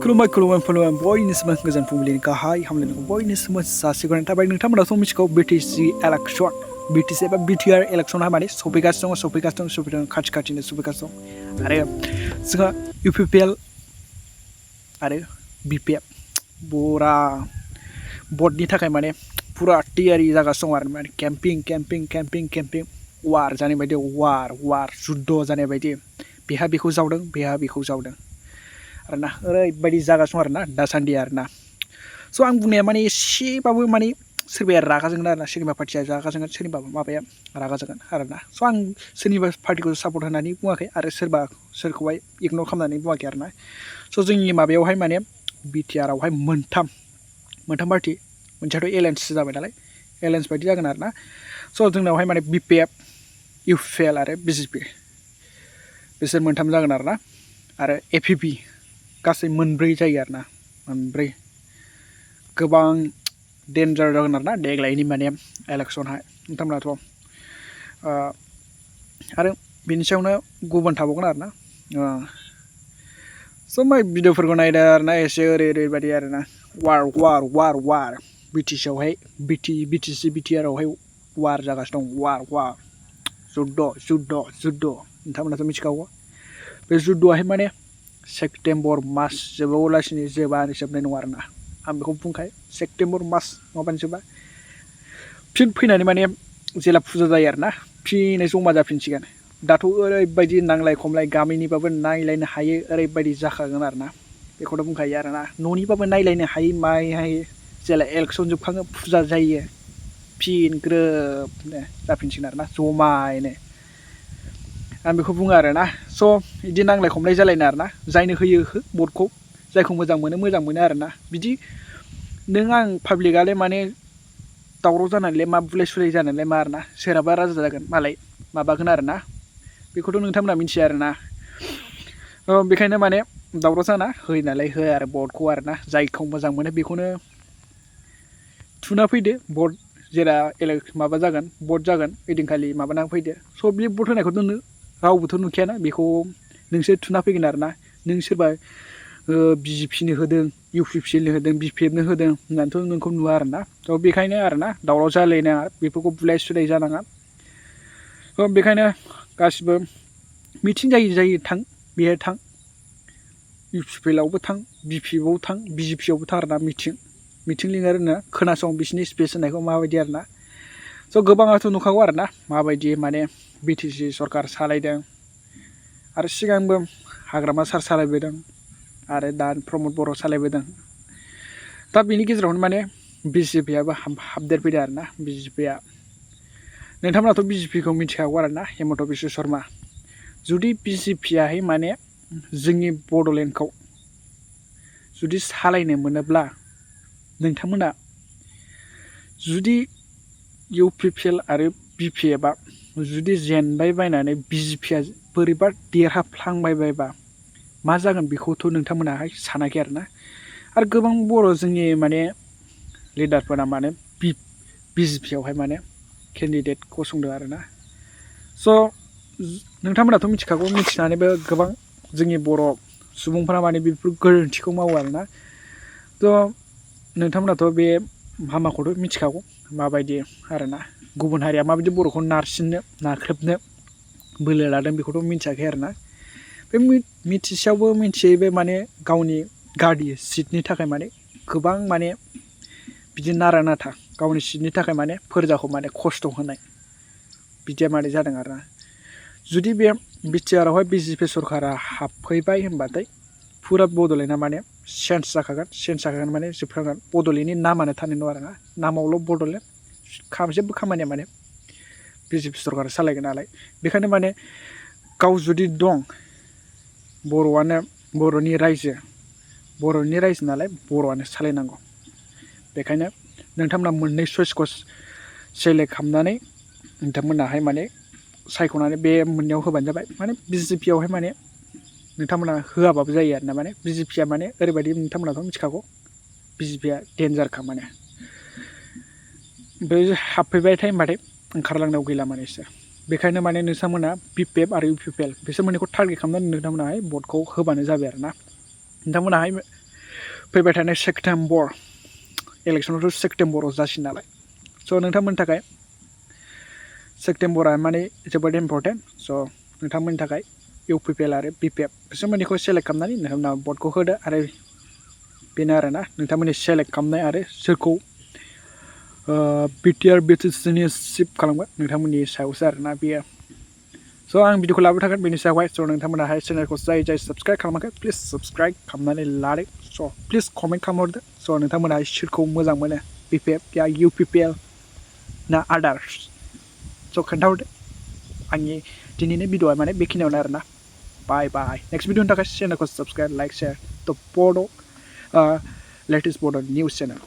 खुलुमबाय बयनिसिमबो गोजोन फुंबिलिनि गाहाय हामलायनायखौ बयनिसिमबो जासिहरनाय थाबाय। नोंथांमोनाथ' मिथिगौ बिटिसि इलेक्सन बिटिसि एबा बिटिआर इलेक्सना माने सफैगासिनो दं खाथिनो सफैगासिनो दं आरो जोंहा UPPL आरो BPF बरा भटनि थाखाय माने पुरा थियारि जागासिनो दं आरो माने केम्पिं वार जानाय बायदि वार जुद्ध जानाय बायदि बेहा बेखौ जावदों बेहा बेखौ जावदों आरोना ओरैबायदि जागासिनो आरोना दासान्दि आरोना। स' आं बुंनाया माने एसेबाबो माने सोरबाया रागा जोंगोन आरोना, सोरनिबा पार्टिया रागा जोंगोन, सोरनिबा माबाया रागा जोंगोन आरोना। स' आं सोरनिबा पार्टिखौ सापर्ट होनानै बुङाखै आरो सोरखौहाय इगनर खालामनानै बुङाखै आरोना। स' जोंनि माबायावहाय माने बिटिआरआवहाय मोनथाम पार्टि, मोनसेयाथ' एलायन्स जाबाय नालाय, एलायन्स बायदि जागोन आरोना। स' जोंनावहाय माने BPF UPPL आरो BJP बिसोर मोनथाम जागोन आरोना। आरो APP गासै मोनब्रै जायो आरोना, मोनब्रै गोबां डेन्जार जागोन आरोना देग्लायनि माने इलेक्सनहाय नोंथांमोनाथ' आरो बेनि सायावनो गुबुन थाबावगोन आरोना। स' मा भिडिअफोरखौ नायदो आरोना एसे ओरैबायदि आरोना वार बिटिसि बिटिआरआवहाय वार जागासिनो दं, वार जुद्ध नोंथांमोनाथ' मिथिखागौ। बे जुद्धआहाय माने सेप्तेम्बर मास जोबागौलासिनो जोबनाय नङा आरोना। आं बेखौ बुंखायो, सेप्तेम्बर मास नङाबानो जोबा। फिन फैनानै माने जेला फुजा जायो आरोना, फिनै जमा जाफिनसिगोन। दाथ' ओरैबायदि नांलाय खमलाय गामिनिबाबो नायलायनो हायै ओरैबायदि जाखागोन आरोना। बेखौथ' बुंखायो आरोना, न'निबाबो नायलायनो हायै जेला इलेक्सन जोबखाङो फुजा जायो फिन ग्रोबनो जाफिनसिगोन आरोना जमायैनो। आं बेखौ बुङो आरोना। स' बिदि नांलाय खमलाय जालायनो आरोना, जायनो होयो भटखौ, जायखौ मोजां मोनो आरोना। बिदि नों आं पाब्लिकआलाय माने दावराव जानानैलाय मा बुलाय सुलाय जानानैलाय मा आरोना, सोरहाबा राजा जागोन मालाय माबागोन आरोना, बेखौथ' नोंथांमोना मिथिया आरोना। बेखायनो माने दावराव जाना होयो नालाय हो आरो भटखौ आरोना, जायखौ मोजां मोनो बेखौनो थुना फैदो। भट जेला माबा जागोन भट जागोन ओइदिनखालि माबानानै फैदो। स' बे भट होनायखौथ' रावबोथ' नुखायाना, बेखौ नोंसोर थुना फैगोन आरोना। नों सोरबा BJPनो होदों, UPPLनो होदों, BPFनो होदों होननानैथ' नोंखौ नुवा आरोना। थ' बेखायनो आरोना दावराव जालायनाङा, बेफोरखौ बुलाय सुलाय जानाङा। थ' बेखायनो गासिबो मिथिं जायो थां, बेहाय थां, UPPLआवबो थां, BPFआवबो थां, BJPआवबो थां आरोना। मिथिं लिङो आरोना, खोनासं बिसिनि स्पिच होनायखौ माबायदि आरोना। स' गोबाङाथ' नुखागौ आरोना माबायदि माने बिटिसि सरकार सालायदों आरो सिगांबो हाग्रामा सार सालायबोदों आरो दा प्रमद बर' सालायबोदों। दा बेनि गेजेरावनो माने BJPआबो हाबदेरफैदों आरोना। BJPआ नोंथांमोनाथ' BJPखौ मिथिखागौ आरोना, हेमन्त बिश्व शर्मा। जुदि BJPआहाय माने जोंनि बड'लेण्डखौ जुदि सालायनो मोनोब्ला, नोंथांमोना जुदि UPPL आरो BPFआ जुदि जेनबाय बायनानै BJPआ बोरैबा देरहाफ्लांबाय बायबा मा जागोन बेखौथ' नोंथांमोनाहाय सानाखै आरोना। आरो गोबां बर' जोंनि माने लिडारफोरा माने BJPआवहाय माने केन्डिडेट गसंदों आरोना। स' नोंथांमोनाथ' मिथिखागौ, मिथिनानैबो गोबां जोंनि बर' सुबुंफोरा माने बेफोर गोरोन्थिखौ मावो आरोना। थ' नोंथांमोनाथ' बे हामाखौथ' मिथिखागौ माबायदि आरोना, गुबुन हारिया माबायदि बर'खौ नारसिननो नाख्रेबनो बोलो लादों बेखौथ' मिथियाखै आरोना। बे मिथिसेयावबो मिथियैबो माने गावनि गारदि सिटनि थाखाय माने गोबां माने बिदि नारा नाथा गावनि सिटनि थाखाय माने फोरजाखौ माने खस्थ' होनाय बिदिया माने जादों आरोना। जुदि बे बिटिआरआवहाय BJP सरकारा हाबफैबाय होनबाथाय फुरा बड'लेण्डआ माने चेन्ज जाखागोन माने जोबखागोन। बड'लेण्डनि नामानो थानाय नङा आरोना, नामावल' बड'लेण्ड, जेबो खामानिया माने BJP सरकारा सालायगोन नालाय। बेखायनो माने गाव जुदि दं, बर'आनो बर'नि रायजो नालाय बर'आनो सालायनांगौ। बेखायनो नोंथांमोना मोननै चइसखौ सेलेक्ट खालामनानै नोंथांमोनाहाय माने सायख'नानै बे मोननैयाव होबानो जाबाय। माने BJPआवहाय माने नोंथांमोना होआबाबो जायो आरोना। माने BJPआ माने ओरैबायदि, नोंथांमोनाथ' मिथिखागौ BJPआ डेन्जारखा माने। बे हाबफैबायथाय होनबाथाय ओंखारलांनायाव गैला माने इसोर। बेखायनो माने नोंथांमोना BPF आरो UPPL बिसोर मोननैखौ टारगेट खालामनानै नोंथांमोनाहाय भटखौ होबानो जाबाय आरोना। नोंथांमोनाहाय फैबाय थानाय सेप्टेम्बर इलेक्सनाथ' सेप्टेम्बराव जासिगोन नालाय स' नोंथांमोननि थाखाय सेप्टेम्बरा माने जोबोद इम्परटेन्ट स' नोंथांमोननि थाखाय UPPL आरो BPF बिसोर मोननैखौ सेलेक्ट खालामनानै नोंथांमोना भटखौ होदो आरो बेनो आरोना नोंथांमोननि सेलेक्ट खालामनाय आरो सोरखौ BTR BTCनि चिफ खालामगोन नोंथांमोननि सायावसो आरोना बेयो स' आं भिडिअखौ लाबोबाय थागोन बेनि सायावहाय स' नोंथांमोनाहाय चेनेलखौ जाय साबस्क्राइब खालामाखै प्लिज साबस्क्राइब खालामनानै लादो स' प्लिज कमेन्ट खालामहरदो स' नोंथांमोनाहाय सोरखौ मोजां मोनो BPF या UPPL ना आदार्स स' खोन्थाहरदो आंनि दिनैनि भिडिअआ माने बेखिनियावनो आरोना बाय बाय नेक्स्ट भिडिअनि थाखाय चेनेलखौ साबस्क्राइब लाइक शेयार द बड' लेटेस्ट बड' निउस चेनेल